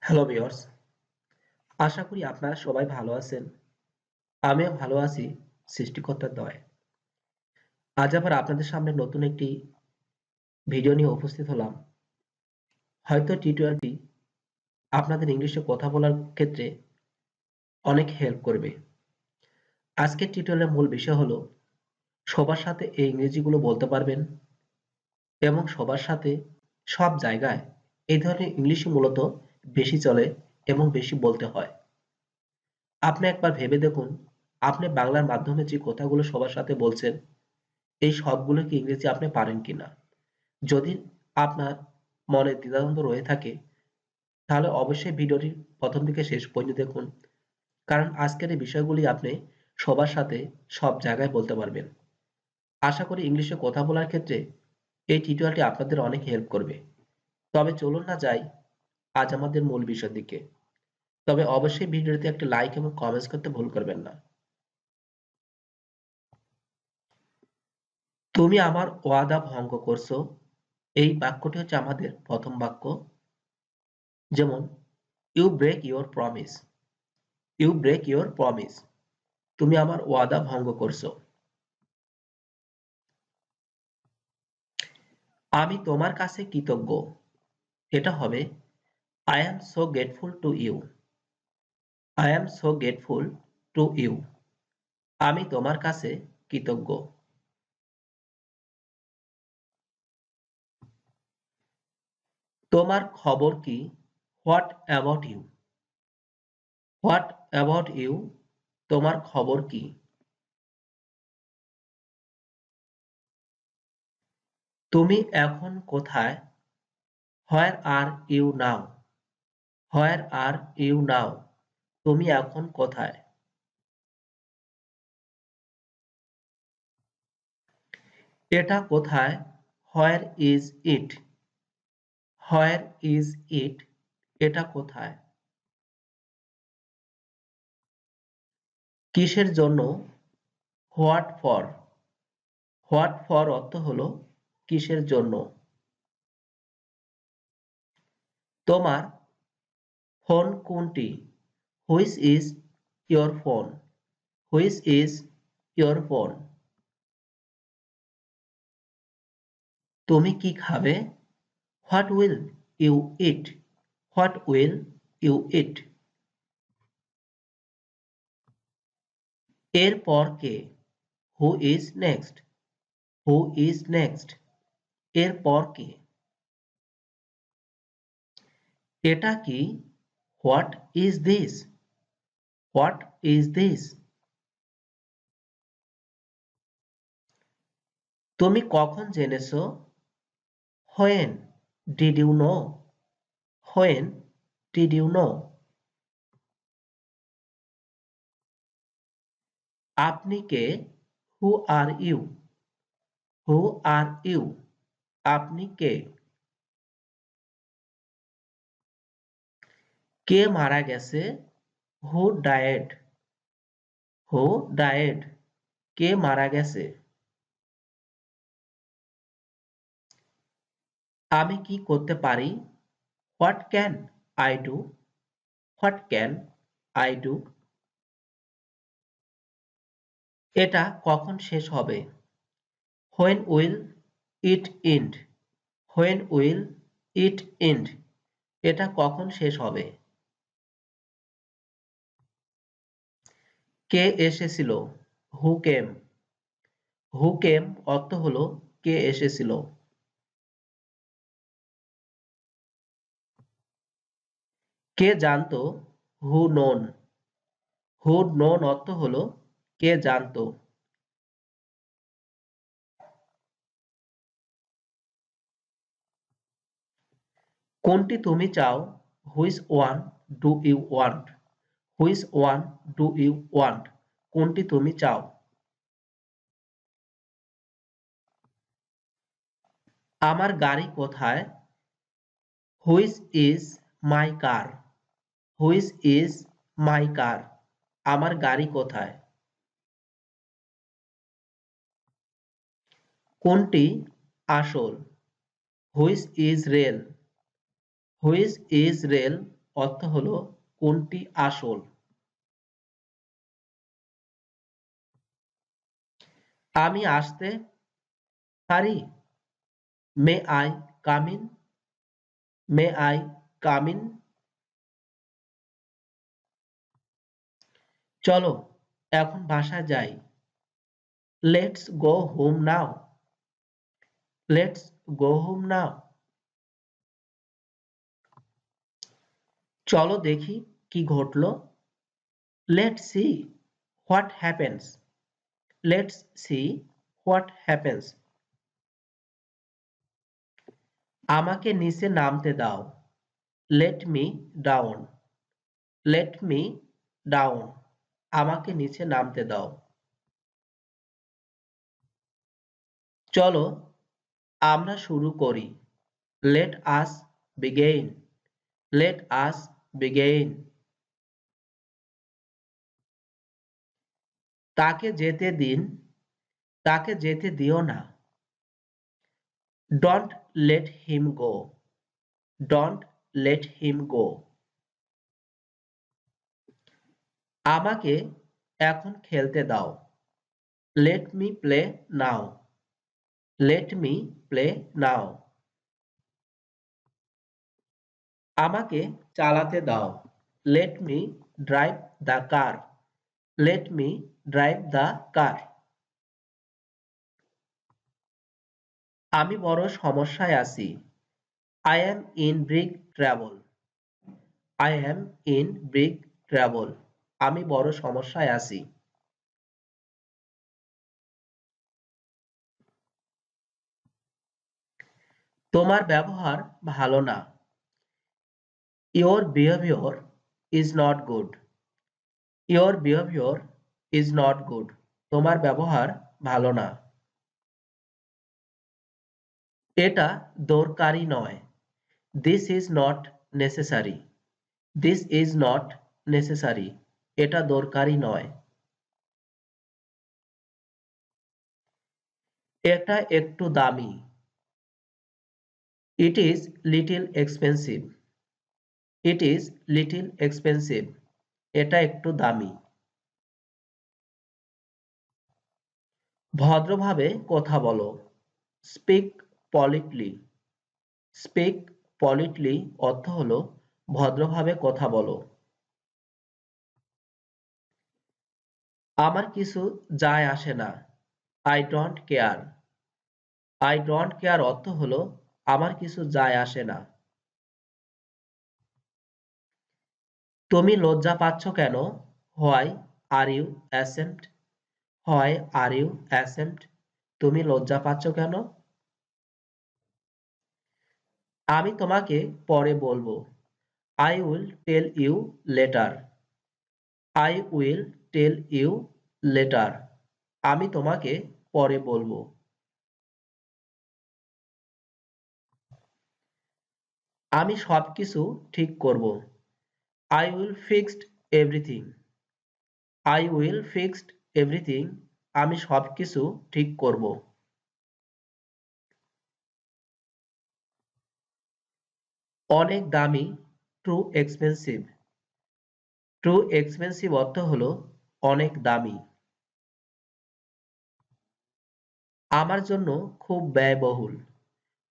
Hello viewers, আশা করি আপনারা সবাই ভালো আছেন। আমিও ভালো আছি সৃষ্টিকর্তার দয়ায়। আজ আবার আপনাদের সামনে নতুন একটি ভিডিও নিয়ে উপস্থিত হলাম। হয়তো টিউটোরিয়ালটি আপনাদের ইংলিশে কথা বলার ক্ষেত্রে অনেক হেল্প করবে। আজকের টিউটোরিয়ালের মূল বিষয় হলো সবার সাথে এই ইংরেজিগুলো বলতে পারবেন এবং সবার সাথে সব জায়গায় এই ধরনের ইংলিশই মূলত বেশি চলে এবং বেশি বলতে হয়। আপনি একবার ভেবে দেখুন, আপনি বাংলার মাধ্যমে যে কথাগুলো সবার সাথে বলছেন এই সবগুলো কি ইংরেজি আপনি পারেন কিনা? যদি আপনার মনে দ্বিধাদ্বন্দ্ব রয়ে থাকে তাহলে অবশ্যই ভিডিওটি প্রথম থেকে শেষ পর্যন্ত দেখুন। কারণ আজকের এই বিষয়গুলি আপনি সবার সাথে সব জায়গায় বলতে পারবেন। আশা করি ইংলিশে কথা বলার ক্ষেত্রে এই টিউটোরিয়ালটি আপনাদের অনেক হেল্প করবে। তবে চলুন না যাই আজ আমাদের মূল বিষয়ের দিকে। তবে অবশ্যই ভিডিওতে একটা লাইক এবং কমেন্টস করতে ভুল করবেন না। তুমি আমার ওয়াদা ভঙ্গ করছো, এই বাক্যটি হচ্ছে আমাদের প্রথম বাক্য। যেমন you break your promise, you break your promise, তুমি আমার ওয়াদা ভঙ্গ করছো। আমি তোমার কাছে কৃতজ্ঞ, এটা হবে I am so grateful to you, I am so grateful to you, আমি তোমার কাছে কৃতজ্ঞ। তোমার খবর কি, what about you, what about you, তোমার খবর কি। তুমি এখন কোথায়, হোয়ার are you now, where are you নাও, তুমি এখন কোথায়। এটা কোথায়, where is it, where is it, এটা কোথায়। কিসের জন্য, হোয়াট ফর, হোয়াট ফর অর্থ হলো কিসের জন্য। তোমার ফোন কোনটি, which is your phone, which is your phone. তুমি কি খাবে, what will you eat, what will you eat. এরপর কে, who is next, who is next, এরপর কে। এটা কি, what is this, what is this. তুমি কখন জেনেছো, when did you know, when did you know. আপনি কে, হু are you, who are you, আপনি কে। কে মারা গেছে, হু ডায়েড, হু ডায়েড, কে মারা গেছে। আমি কি করতে পারি, what can I do, what can I do. এটা কখন শেষ হবে, when will it end, when will it end, এটা কখন শেষ হবে। কে এসেছিল, হু কেম, হু কেম অর্থ হলো কে এসেছিল। কে জানতো, হু নোন, হু নোন অর্থ হলো কে জানতো। কোনটি তুমি চাও, which one do you want, which one do you want, কোনটি তুমি চাও। আমার গাড়ি কোথায়, which is my car, which is my car, আমার গাড়ি কোথায়। কোনটি আসল, which is real, which is real অর্থ হলো কোনটি আসল। আমি আসতে পারি? May I come in? May I come in? চলো এখন বাসায় যাই। Let's go home now. Let's go home now. চলো দেখি কি ঘটলো। Let's see what happens. Let's see what happens. আমাকে নিচে নামতে দাও। Let me down. Let me down. আমাকে নিচে নামতে দাও। চলো আমরা শুরু করি। Let us begin. Let us begin. তাকে যেতে দিন। তাকে যেতে দিও না। Don't let him go. Don't let him go. আমাকে এখন খেলতে দাও। Let me play now. Let me play now. আমাকে চালাতে দাও। Let me drive the car. Let me drive the কার। আমি বড় সমস্যায় আছি। I am in big trouble. I am in big trouble. আমি বড় সমস্যায় আছি। তোমার ব্যবহার ভালো না। Your behavior is not good. Your behavior is not good. তোমার ব্যবহার ভালো না। এটা দরকারি নয়। This is not necessary. This is not necessary. এটা দরকারি নয়। এটা একটু দামি। It is little expensive. It is little expensive. এটা একটু দামি। ভদ্রভাবে কথা বলো। Speak politely. Speak politely অর্থ হলো ভদ্রভাবে কথা বলো। আমার কিছু যায় আসে না। I don't care. I don't care অর্থ হলো আমার কিছু যায় আসে না। তুমি লজ্জা পাচ্ছ কেন? Why are you ashamed? Why are you ashamed? তুমি লজ্জা পাচ্ছ কেন? আমি তোমাকে পরে বলবো। I will tell you later. I will tell you later. আমি তোমাকে পরে বলবো। আমি সবকিছু ঠিক করব। I will fix everything. I will fix everything. আমি সবকিছু ঠিক করব। অনেক দামি too expensive. Too expensive অর্থ হলো অনেক দামি। আমার জন্য খুব ব্যয়বহুল।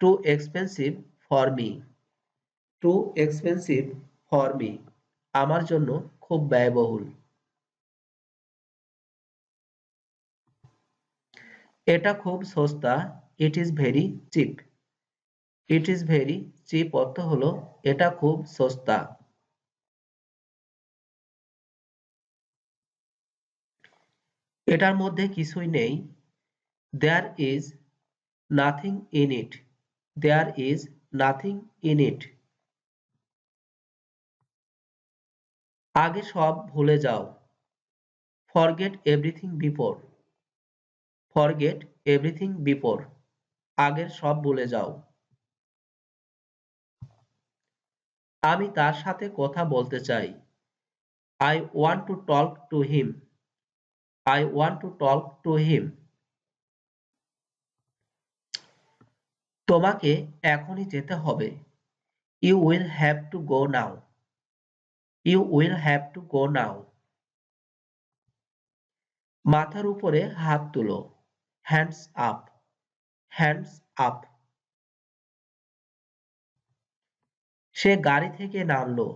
Too expensive for me. Too expensive for me. আমার জন্য খুব ব্যয়বহুল। এটা খুব সস্তা। It is very cheap. It is very cheap অর্থ হলো এটা খুব সস্তা। এটার মধ্যে কিছুই নেই। There is nothing in it. There is nothing in it. আগে সব ভুলে যাও। Forget everything before. Forget everything before. আগের সব ভুলে যাও। আমি তার সাথে কথা বলতে চাই। I want to talk to him. I want to talk to him. তোমাকে এখনই যেতে হবে। You will have to go now. You will have to go now. মাথার উপরে হাত তুলো, হ্যান্ডস আপ, হ্যান্ডস আপ। সে গাড়ি থেকে নামলো,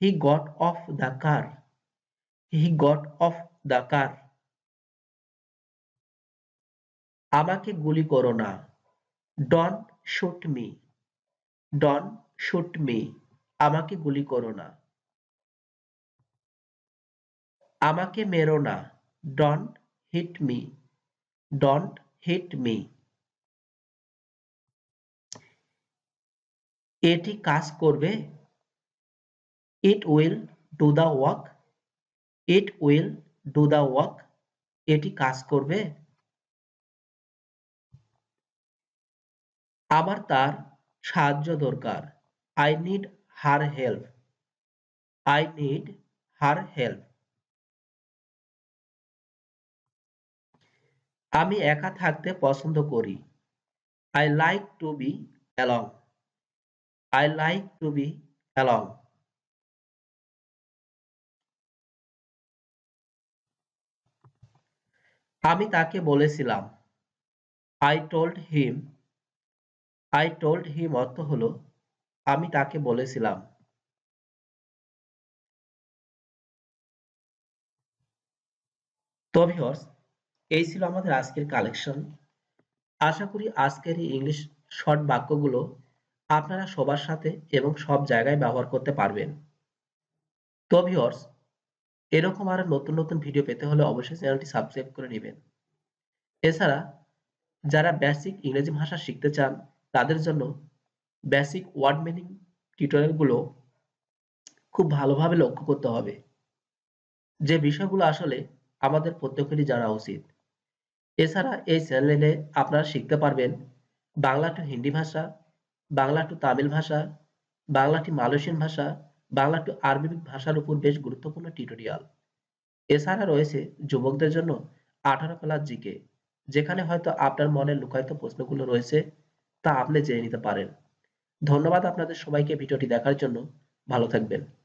he got off the car, he got off the car. আমাকে গুলি করো না, don't shoot me, don't shoot me. আমাকে গুলি করো না। আমাকে মেরো না, don't hit me, don't hit me. এটি কাজ করবে, it will do the work, it will do the work. এটি কাজ করবে। আমার তার সাহায্য দরকার, I need her help, I need her help. আমি একা থাকতে পছন্দ করি, I like to be alone, I like to be alone. আমি তাকে বলেছিলাম, I told him, I told him অর্থ হলো আমি তাকে বলেছিলাম। তো ভিউয়ার্স, এই ছিল আমাদের আজকের কালেকশন। আশা করি আজকের এই ইংলিশ শর্ট বাক্যগুলো আপনারা সবার সাথে এবং সব জায়গায় ব্যবহার করতে পারবেন। তো ভিউয়ার্স, এরকম আরো নতুন নতুন ভিডিও পেতে হলে অবশ্যই চ্যানেলটি সাবস্ক্রাইব করে নেবেন। এছাড়া যারা বেসিক ইংরেজি ভাষা শিখতে চান তাদের জন্য বেসিক ওয়ার্ড মিনিং টিউটোরিয়ালগুলো খুব ভালোভাবে লক্ষ্য করতে হবে, যে বিষয়গুলো আসলে আমাদের প্রত্যেকেরই জানা উচিত। এছাড়া এই চ্যানেলে আপনারা শিখতে পারবেন বাংলা টু হিন্দি ভাষা, বাংলা টু তামিল ভাষা, বাংলা টু মালয়েশিয়ান ভাষা, বাংলা টু আরবিক ভাষার উপর বেশ গুরুত্বপূর্ণ টিউটোরিয়াল। এছাড়া রয়েছে যুবকদের জন্য 18+ জিকে, যেখানে হয়তো আপনার মনে লুকায়িত প্রশ্নগুলো রয়েছে, তা আপনি জেনে নিতে পারেন। ধন্যবাদ আপনাদের সবাইকে ভিডিওটি দেখার জন্য। ভালো থাকবেন।